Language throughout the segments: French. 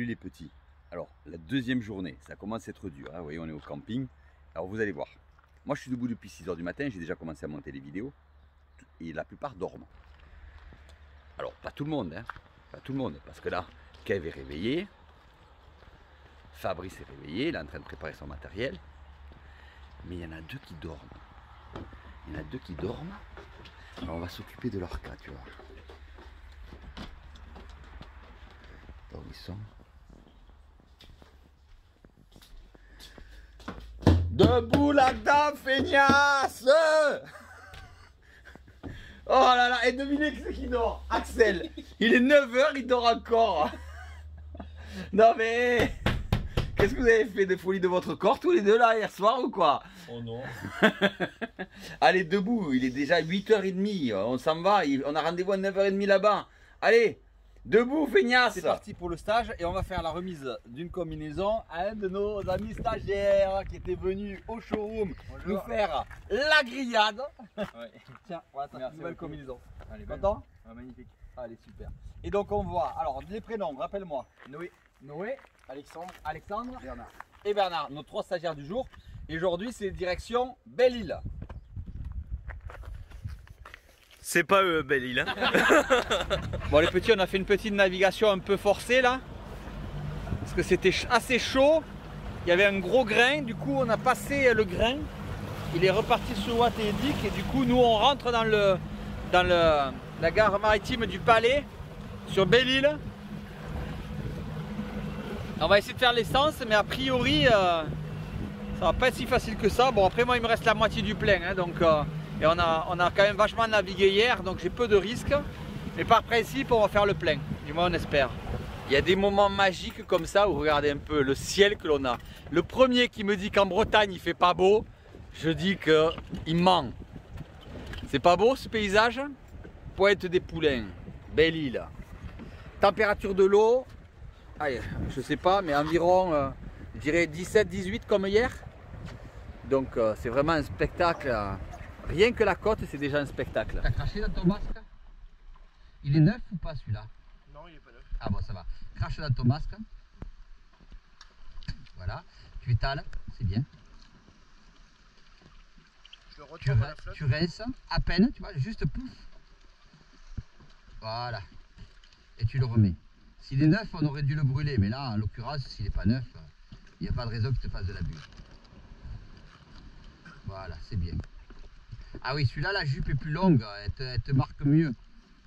Salut les petits. Alors, la deuxième journée, ça commence à être dur. Hein. Vous voyez, on est au camping. Alors, vous allez voir. Moi, je suis debout depuis 6 h du matin. J'ai déjà commencé à monter les vidéos. Et la plupart dorment. Alors, pas tout le monde. Hein. Pas tout le monde. Parce que là, Kev est réveillé. Fabrice est réveillé. Il est en train de préparer son matériel. Mais il y en a deux qui dorment. Il y en a deux qui dorment. Alors, on va s'occuper de leur cas, tu vois. Alors, ils sont... Debout là-dedans, feignasse! Oh là là, et devinez qui c'est qui dort? Axel! Il est 9 h, il dort encore! Non mais... Qu'est-ce que vous avez fait de folie de votre corps tous les deux là hier soir ou quoi? Oh non! Allez, debout, il est déjà 8 h 30, on s'en va, on a rendez-vous à 9 h 30 là-bas. Allez! Debout, feignasse! C'est parti pour le stage et on va faire la remise d'une combinaison à un de nos amis stagiaires qui était venu au showroom nous faire la grillade. Ouais. Tiens, voilà ta nouvelle combinaison. Allez, content? Magnifique. Allez, super. Et donc on voit, alors les prénoms, rappelle-moi. Noé, Alexandre, Bernard. Et Bernard, nos 3 stagiaires du jour. Et aujourd'hui c'est direction Belle-Île. C'est pas eux, Belle-Île. Hein. Bon les petits, on a fait une petite navigation un peu forcée là. Parce que c'était assez chaud. Il y avait un gros grain, du coup on a passé le grain. Il est reparti sur Watt et Edic et du coup nous on rentre dans la gare maritime du Palais sur Belle-Île. On va essayer de faire l'essence mais a priori ça va pas être si facile que ça. Bon après moi il me reste la moitié du plein hein, donc et on a quand même vachement navigué hier, donc j'ai peu de risques. Mais par principe, on va faire le plein. Du moins, on espère. Il y a des moments magiques comme ça où regardez un peu le ciel que l'on a. Le premier qui me dit qu'en Bretagne, il fait pas beau, je dis qu'il ment. C'est pas beau ce paysage? Pointe des Poulains, Belle-Île. Température de l'eau, je sais pas, mais environ, je dirais 17-18 comme hier. Donc c'est vraiment un spectacle. Rien que la côte, c'est déjà un spectacle. T'as craché dans ton masque? Il est neuf ou pas celui-là? Non, il est pas neuf. Ah bon, ça va. Crache dans ton masque. Voilà. Tu étales, c'est bien. Je le retiens dans la flotte. Tu rinces à peine, tu vois, juste pouf. Voilà. Et tu le remets. S'il est neuf, on aurait dû le brûler. Mais là, en l'occurrence, s'il n'est pas neuf, il n'y a pas de raison que tu te fasses de l'abus. Voilà, c'est bien. Ah oui, celui-là, la jupe est plus longue, elle te marque mieux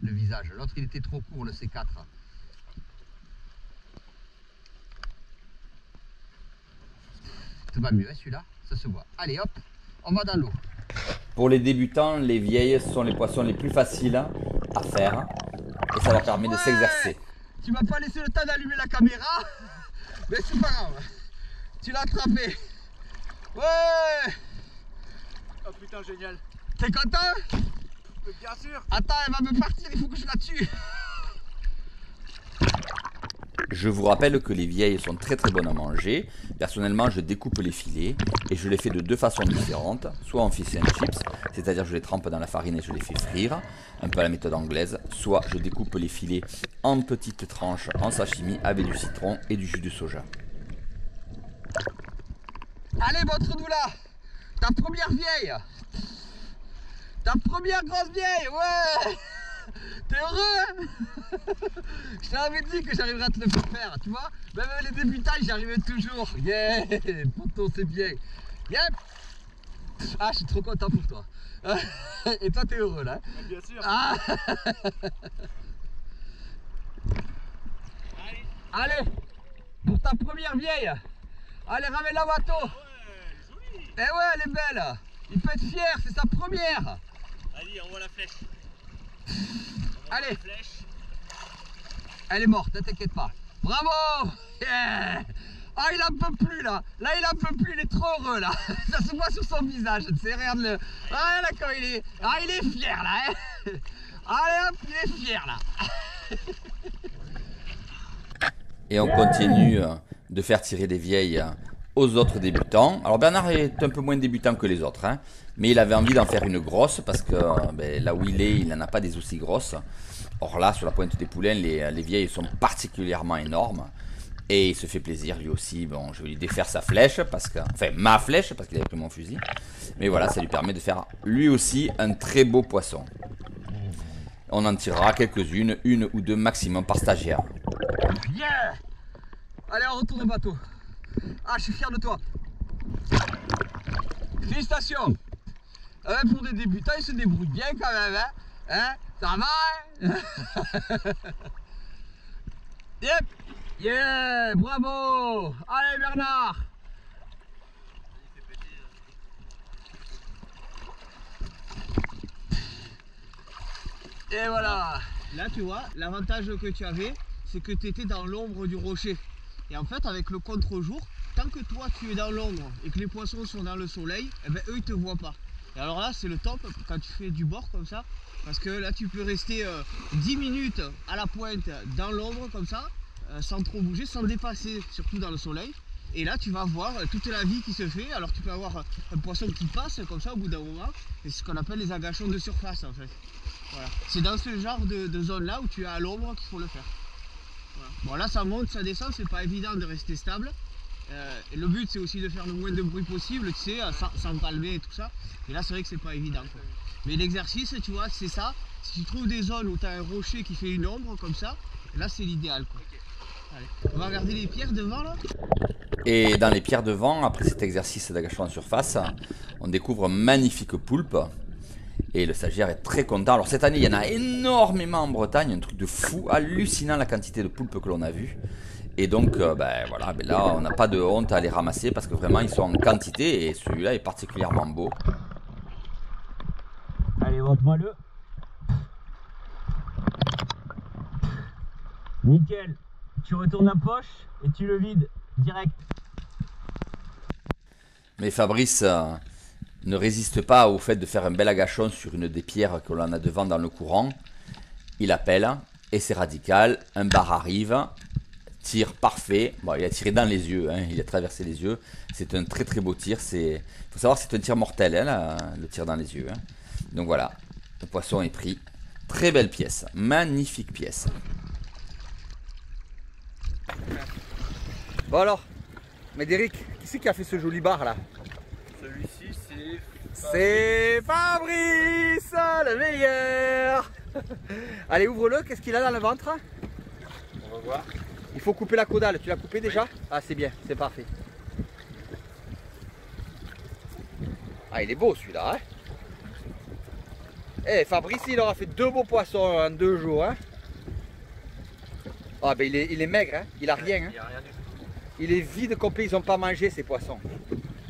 le visage. L'autre, il était trop court, le C4. Ça va mieux, hein, celui-là, ça se voit. Allez, hop, on va dans l'eau. Pour les débutants, les vieilles sont les poissons les plus faciles à faire. Et ça leur permet de s'exercer. Tu m'as pas laissé le temps d'allumer la caméra, mais c'est pas grave. Tu l'as attrapé. Ouais! Oh putain, génial. T'es content? Bien sûr. Attends, elle va me partir, il faut que je la tue. Je vous rappelle que les vieilles sont très bonnes à manger. Personnellement, je découpe les filets et je les fais de deux façons différentes. Soit en fish and chips, c'est-à-dire je les trempe dans la farine et je les fais frire, un peu à la méthode anglaise. Soit je découpe les filets en petites tranches en sashimi avec du citron et du jus de soja. Allez, montre-nous là. Ta première vieille. Ta première grosse vieille, ouais. T'es heureux hein? Je t'avais dit que j'arriverais à te le faire, tu vois. Même les débutants, j'y arrivais toujours. Yeah, poteau, c'est bien. Yeah. Ah, je suis trop content pour toi. Et toi, t'es heureux là. Bien sûr. Ah. Allez, pour ta première vieille. Allez, ramène la bateau. Eh ouais, elle est belle. Il peut être fier, c'est sa première. Allez, on voit la flèche. Allez. La flèche. Elle est morte, ne t'inquiète pas. Bravo. Yeah. Ah, il en peut plus là. Là, il en peut plus, il est trop heureux là. Ça se voit sur son visage, tu sais, regarde-le. Ah, d'accord, il est fier là. Hein. Allez hop, il est fier là. Et on continue de faire tirer des vieilles aux autres débutants. Alors Bernard est un peu moins débutant que les autres, hein, mais il avait envie d'en faire une grosse parce que là où il est, il n'en a pas des aussi grosses. Or là, sur la pointe des Poulains, les vieilles sont particulièrement énormes. Et il se fait plaisir lui aussi. Bon, je vais lui défaire sa flèche, parce que, enfin ma flèche, parce qu'il avait pris mon fusil. Mais voilà, ça lui permet de faire lui aussi un très beau poisson. On en tirera quelques-unes, une ou deux maximum par stagiaire. Yeah! Allez, on retourne au bateau. Ah, je suis fier de toi. Félicitations. Pour des débutants, ils se débrouillent bien quand même. Hein? Ça va, hein? Yep! Yeah! Bravo! Allez, Bernard! Et voilà! Là, tu vois, l'avantage que tu avais, c'est que tu étais dans l'ombre du rocher. Et en fait, avec le contre-jour, tant que toi tu es dans l'ombre et que les poissons sont dans le soleil, eh ben, eux ils te voient pas. Et alors là, c'est le top quand tu fais du bord comme ça, parce que là tu peux rester 10 minutes à la pointe dans l'ombre comme ça, sans trop bouger, sans dépasser, surtout dans le soleil. Et là, tu vas voir toute la vie qui se fait. Alors tu peux avoir un poisson qui passe comme ça au bout d'un moment. C'est ce qu'on appelle les agachons de surface en fait. Voilà. C'est dans ce genre de zone là où tu es à l'ombre qu'il faut le faire. Voilà. Bon là ça monte, ça descend, c'est pas évident de rester stable. Et le but c'est aussi de faire le moins de bruit possible, tu sais, sans calmer et tout ça. Et là c'est vrai que c'est pas évident, quoi. Mais l'exercice, tu vois, c'est ça. Si tu trouves des zones où tu as un rocher qui fait une ombre comme ça, là c'est l'idéal, quoi. Allez. On va regarder les pierres devant là. Et dans les pierres devant, après cet exercice d'agachement en surface, on découvre un magnifique poulpe. Et le stagiaire est très content. Alors cette année, il y en a énormément en Bretagne, un truc de fou, hallucinant la quantité de poulpes que l'on a vu. Et donc, ben voilà, ben là, on n'a pas de honte à les ramasser parce que vraiment, ils sont en quantité et celui-là est particulièrement beau. Allez, montre-moi le. Nickel. Tu retournes la poche et tu le vides direct. Mais Fabrice ne résiste pas au fait de faire un bel agachon sur une des pierres que l'on a devant dans le courant. Il appelle et c'est radical. Un bar arrive. Tir parfait. Bon, il a tiré dans les yeux, hein. Il a traversé les yeux. C'est un très très beau tir. Il faut savoir que c'est un tir mortel, hein, le tir dans les yeux. Hein. Donc voilà, le poisson est pris. Très belle pièce, magnifique pièce. Bon alors, Médéric, qui c'est qui a fait ce joli bar là? Celui-ci, C'est Fabrice, le meilleur. Allez, ouvre-le, qu'est-ce qu'il a dans le ventre? On va voir. Il faut couper la caudale, tu l'as coupé déjà? Ah c'est bien, c'est parfait. Ah il est beau celui-là, hein. Eh Fabrice il aura fait 2 beaux poissons en 2 jours, hein. Ah ben il est maigre, hein. Il a rien, hein. Il n'y a rien du tout. Il est vide complet, ils n'ont pas mangé ces poissons.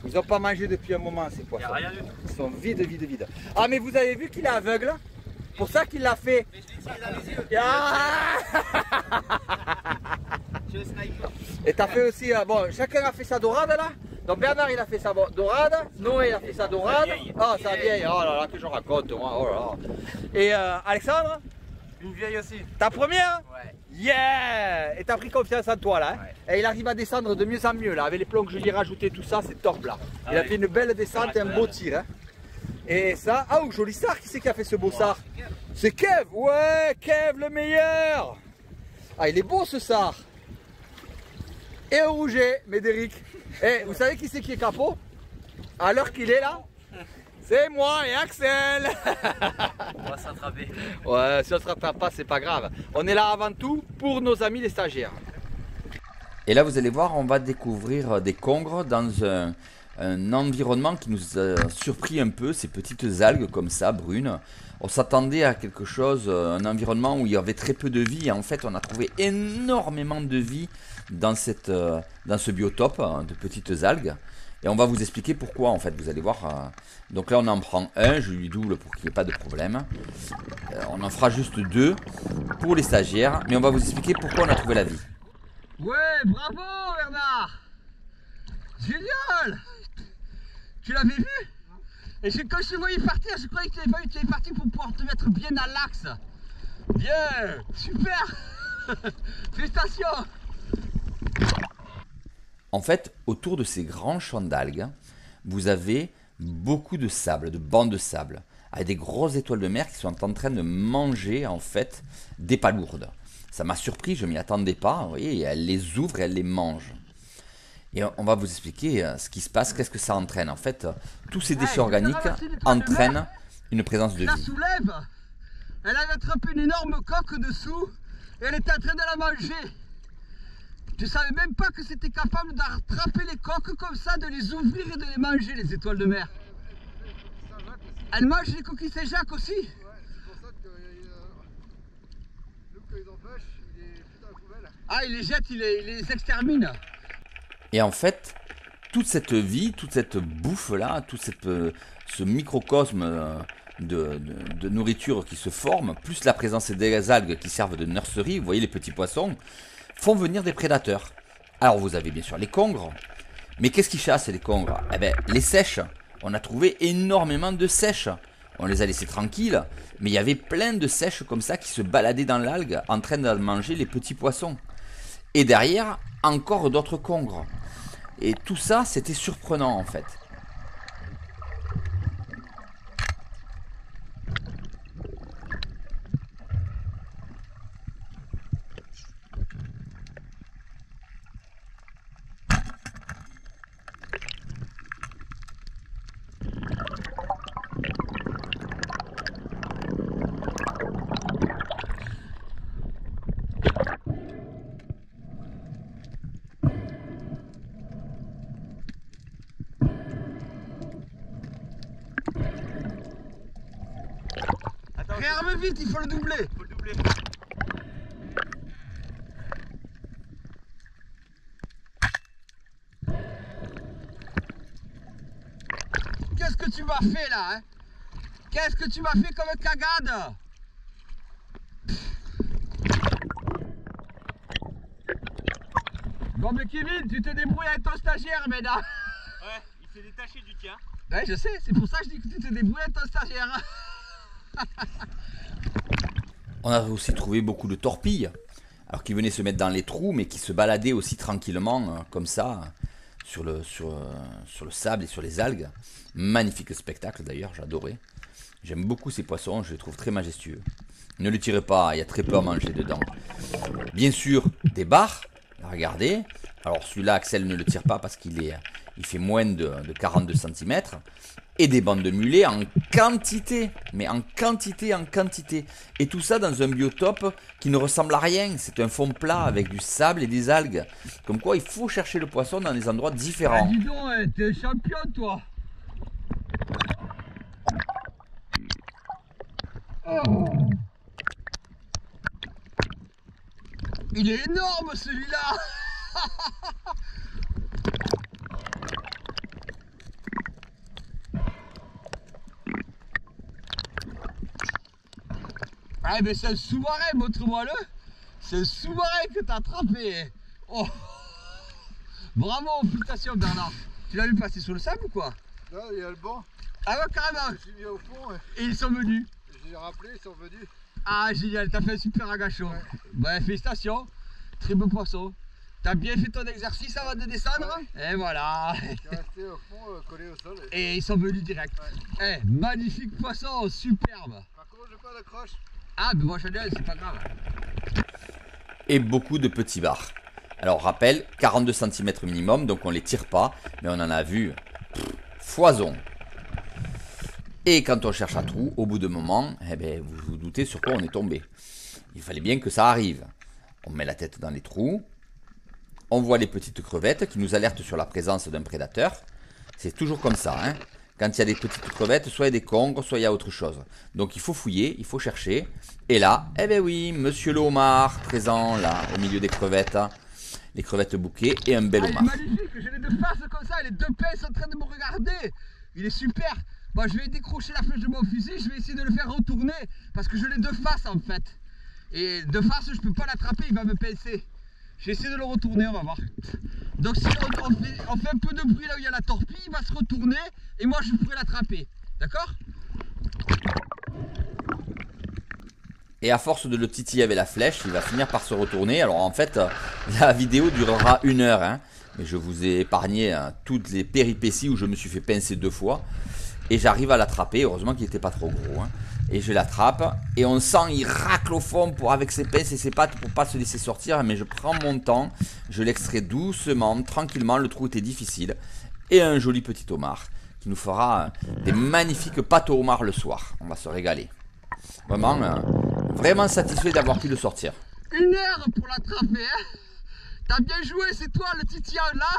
Ils n'ont pas mangé depuis un moment ces Il n'y poissons. a rien du tout. Ils sont vides. Ah mais vous avez vu qu'il est aveugle? Pour ça qu'il l'a fait. Mais je l'ai tiré dans les yeux. Ah Je le sniper. Et t'as fait aussi, bon, chacun a fait sa dorade là. Donc Bernard il a fait sa dorade, Noé il a fait sa dorade. Ah sa vieille, oh là là que je raconte moi, oh là là. Et Alexandre, Une vieille aussi. ta première? Ouais. Yeah! Et t'as pris confiance en toi là, hein? Ouais. Et il arrive à descendre de mieux en mieux là, avec les plombs que je lui ai rajouté, tout ça, c'est top là. Il a oui. fait une belle descente et un beau tir, hein? Et ça, ah, joli sar, qui c'est qui a fait ce beau sar? C'est Kev, ouais, Kev le meilleur! Ah, il est beau ce sar! Et un rouget, Médéric. Et vous savez qui c'est qui est capot? À l'heure qu'il est là? C'est moi et Axel! On va s'attraper. Ouais, si on se rattrape pas, c'est pas grave. On est là avant tout pour nos amis les stagiaires. Et là, vous allez voir, on va découvrir des congres dans un environnement qui nous a surpris un peu, ces petites algues comme ça, brunes. On s'attendait à quelque chose, un environnement où il y avait très peu de vie. Et en fait, on a trouvé énormément de vie dans ce biotope de petites algues. Et on va vous expliquer pourquoi, en fait, vous allez voir. Donc là, on en prend un, je lui double pour qu'il n'y ait pas de problème. On en fera juste 2 pour les stagiaires, mais on va vous expliquer pourquoi on a trouvé la vie. Ouais, bravo Bernard! Génial! Tu l'avais vu? Et quand je te voyais partir, je croyais que tu étais parti pour pouvoir te mettre bien à l'axe. Bien! Super! Félicitations! En fait, autour de ces grands champs d'algues, vous avez beaucoup de sable, de bancs de sable, avec des grosses étoiles de mer qui sont en train de manger en fait des palourdes. Ça m'a surpris, je m'y attendais pas. Vous voyez, elle les ouvre et elle les mange. Et on va vous expliquer ce qui se passe, qu'est-ce que ça entraîne. En fait, tous ces déchets organiques entraînent une présence de La vie. soulève. Elle avait attrapé une énorme coque dessous et elle était en train de la manger. Je savais même pas que c'était capable d'attraper les coques comme ça, de les ouvrir et de les manger, les étoiles de mer. Elle mange les coquilles Saint-Jacques aussi. Ouais, c'est pour ça que nous, quand ils en pêchent, il est tout à la poubelle. Ah, il les jette, il les extermine. Et en fait, toute cette vie, toute cette bouffe-là, tout ce microcosme de nourriture qui se forme, plus la présence des algues qui servent de nurserie, vous voyez les petits poissons, font venir des prédateurs. Alors vous avez bien sûr les congres, mais qu'est-ce qui chasse les congres? Eh bien, les sèches. On a trouvé énormément de sèches. On les a laissées tranquilles, mais il y avait plein de sèches comme ça qui se baladaient dans l'algue en train de manger les petits poissons. Et derrière, encore d'autres congres. Et tout ça, c'était surprenant en fait. Réarme vite, il faut le doubler. Faut le doubler. Qu'est-ce que tu m'as fait là, hein? Qu'est-ce que tu m'as fait comme cagade? Bon mais Kevin, tu te débrouilles avec ton stagiaire maintenant. Ouais, il s'est détaché du tien. Ouais, je sais, c'est pour ça que je dis que tu te débrouilles avec ton stagiaire. On a aussi trouvé beaucoup de torpilles, alors qui venaient se mettre dans les trous, mais qui se baladaient aussi tranquillement, comme ça, sur le sable et sur les algues. Magnifique spectacle d'ailleurs, j'adorais. J'aime beaucoup ces poissons, je les trouve très majestueux. Ne les tirez pas, il y a très peu à manger dedans. Bien sûr, des bars, regardez. Alors celui-là, Axel ne le tire pas parce il fait moins de 42 cm. Et des bandes de mulets en quantité, mais en quantité. Et tout ça dans un biotope qui ne ressemble à rien. C'est un fond plat avec du sable et des algues. Comme quoi, il faut chercher le poisson dans des endroits différents. Dis donc, hein, t'es champion toi. Oh. Il est énorme celui-là. Ah mais c'est un sous-marin, montre-moi-le. C'est un sous-marin que t'as attrapé. Oh. Bravo, félicitations Bernard. Tu l'as vu passer sur le sable ou quoi? Là, il y a le banc. Ah ouais, carrément. Je me suis mis au fond Et ils sont venus. j'ai rappelé, ils sont venus. Ah génial, t'as fait un super agachon. Ouais, félicitations. Très beau poisson. T'as bien fait ton exercice avant de descendre. Et voilà. Je suis resté au fond, collé au sol. Et ils sont venus direct. Eh, magnifique poisson, superbe. Par contre, j'ai pas d'accroche. Ah, mais moi Chanel, c'est pas grave. Et beaucoup de petits bars. Alors rappel, 42 cm minimum, donc on les tire pas, mais on en a vu foison. Et quand on cherche un trou, au bout d'un moment, eh ben, vous vous doutez sur quoi on est tombé. Il fallait bien que ça arrive. On met la tête dans les trous, on voit les petites crevettes qui nous alertent sur la présence d'un prédateur. C'est toujours comme ça, hein. Quand il y a des petites crevettes, soit il y a des congres, soit il y a autre chose. Donc il faut fouiller, il faut chercher. Et là, eh ben oui, monsieur le homard, présent là, au milieu des crevettes. Les crevettes bouquets et un bel Ah, il est homard. magnifique, j'ai les deux faces comme ça, les deux pinces en train de me regarder. Il est super. Bon, je vais décrocher la flèche de mon fusil, je vais essayer de le faire retourner. Parce que je l'ai de face en fait. Et de face, je peux pas l'attraper, il va me pincer. Je vais essayer de le retourner, on va voir. Donc si on fait un peu de bruit là où il y a la torpille, il va se retourner et moi je pourrai l'attraper. D'accord? Et à force de le titiller avec la flèche, il va finir par se retourner. Alors en fait, la vidéo durera 1 heure. Hein, mais je vous ai épargné toutes les péripéties où je me suis fait pincer 2 fois. Et j'arrive à l'attraper. Heureusement qu'il n'était pas trop gros. Hein. et je l'attrape. Et on sent il racle au fond avec ses pinces et ses pattes pour pas se laisser sortir. Mais je prends mon temps, je l'extrais doucement, tranquillement. Le trou était difficile. Et un joli petit homard qui nous fera des magnifiques pâtes au homard le soir. On va se régaler. Vraiment, vraiment satisfait d'avoir pu le sortir. 1 heure pour l'attraper, hein. T'as bien joué, c'est toi le titillant là.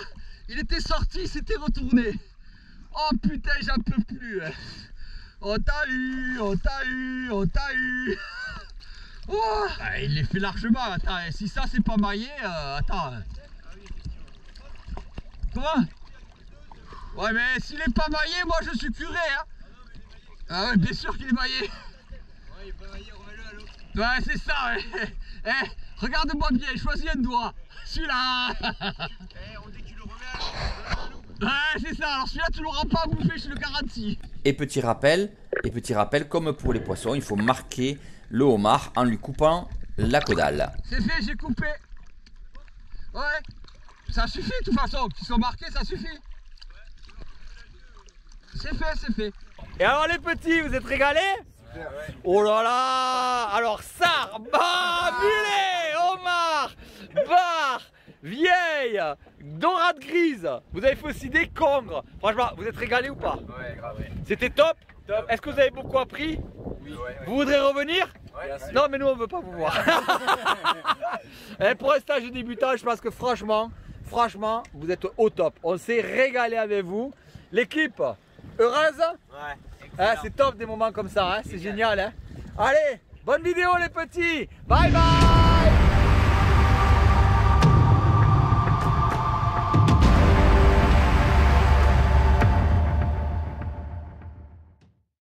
Il était sorti, il s'était retourné. Oh putain, j'en peux plus. Hein. On t'a eu, on t'a eu, on t'a eu. Oh, il les fait largement. Attends, si ça c'est pas maillé, attends. Comment? Ouais, mais s'il est pas maillé, moi je suis curé. Hein. Ah ouais, bien sûr qu'il est maillé. Ouais, il est pas maillé, remets-le à l'eau. Ouais, c'est ça, ouais. Eh, regarde-moi bien, choisis un doigt. Celui-là. On dit que tu le remets à l'eau. Ouais, c'est ça. Alors celui-là, tu l'auras pas à bouffer, je le garantis. Et petit rappel, comme pour les poissons, il faut marquer le homard en lui coupant la caudale. C'est fait, j'ai coupé. Ouais, ça suffit de toute façon. Qu'ils sont marqués, ça suffit. C'est fait, c'est fait. Et alors les petits, vous êtes régalés? Oh là là! Alors sard, mulet, homard, bar, vieille, dorade grise. Vous avez fait aussi des congres. Franchement, vous êtes régalés ou pas? Ouais, grave. C'était top? Est-ce que vous avez beaucoup appris? Oui. Vous voudrez revenir? Ouais. Non mais nous on veut pas vous voir. Et pour un stage de débutant, je pense que franchement, vous êtes au top. On s'est régalé avec vous. L'équipe, heureuse? Ouais. Hein, c'est top des moments comme ça, hein, c'est génial. Hein. Allez, bonne vidéo les petits. Bye bye.